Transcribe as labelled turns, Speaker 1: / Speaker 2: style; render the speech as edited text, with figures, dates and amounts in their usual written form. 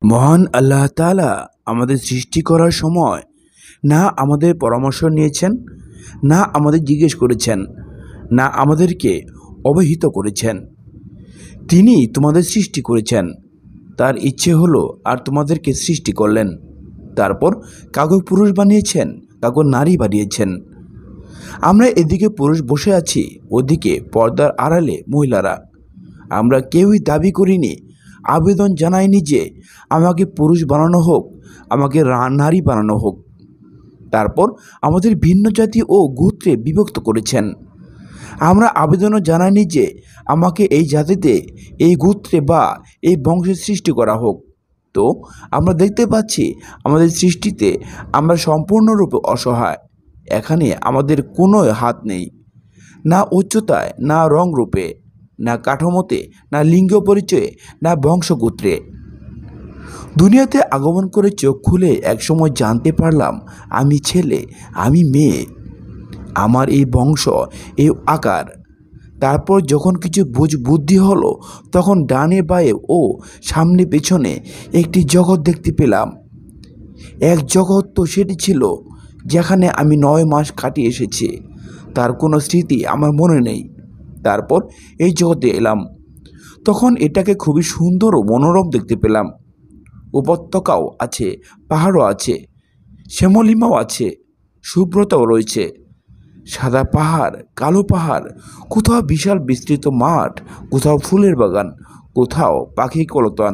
Speaker 1: মহান আল্লাহ তাআলা আমাদের সৃষ্টি করার সময় না আমাদের পরামর্শ নিয়েছেন, না আমাদের জিজ্ঞেস করেছেন, না আমাদেরকে অবহিত করেছেন। তিনি তোমাদের সৃষ্টি করেছেন, তার ইচ্ছে হলো আর তোমাদেরকে সৃষ্টি করলেন। তারপর কাউকে পুরুষ বানিয়েছেন, কাউকে নারী বানিয়েছেন। আমরা এদিকে পুরুষ বসে আছি, ওদিকে পর্দার আড়ালে মহিলারা। আমরা কেউই দাবি করিনি, আবেদন জানাইনি যে আমাকে পুরুষ বানানো হোক, আমাকে নারী বানানো হোক। তারপর আমাদের ভিন্ন জাতি ও গোত্রে বিভক্ত করেছেন। আমরা আবেদনও জানাইনি যে আমাকে এই জাতিতে, এই গোত্রে বা এই বংশের সৃষ্টি করা হোক। তো আমরা দেখতে পাচ্ছি আমাদের সৃষ্টিতে আমরা সম্পূর্ণরূপে অসহায়। এখানে আমাদের কোনো হাত নেই, না উচ্চতায়, না রূপে, না কাঠামোতে, না লিঙ্গ পরিচয়ে, না বংশগোত্রে। দুনিয়াতে আগমন করে চোখ খুলে একসময় জানতে পারলাম আমি ছেলে, আমি মেয়ে, আমার এই বংশ, এই আকার। তারপর যখন কিছু বুদ্ধি হলো, তখন ডানে বায়ে ও সামনে পেছনে একটি জগৎ দেখতে পেলাম। এক জগৎ তো সেটি ছিল যেখানে আমি 9 মাস কাটিয়ে এসেছি, তার কোনো স্মৃতি আমার মনে নেই। তারপর এই জগতে এলাম, তখন এটাকে খুবই সুন্দর ও মনোরম দেখতে পেলাম। উপত্যকাও আছে, পাহাড়ও আছে, শ্যামলিমাও আছে, শুভ্রতাও রয়েছে। সাদা পাহাড়, কালো পাহাড়, কোথাও বিশাল বিস্তৃত মাঠ, কোথাও ফুলের বাগান, কোথাও পাখি কলতান।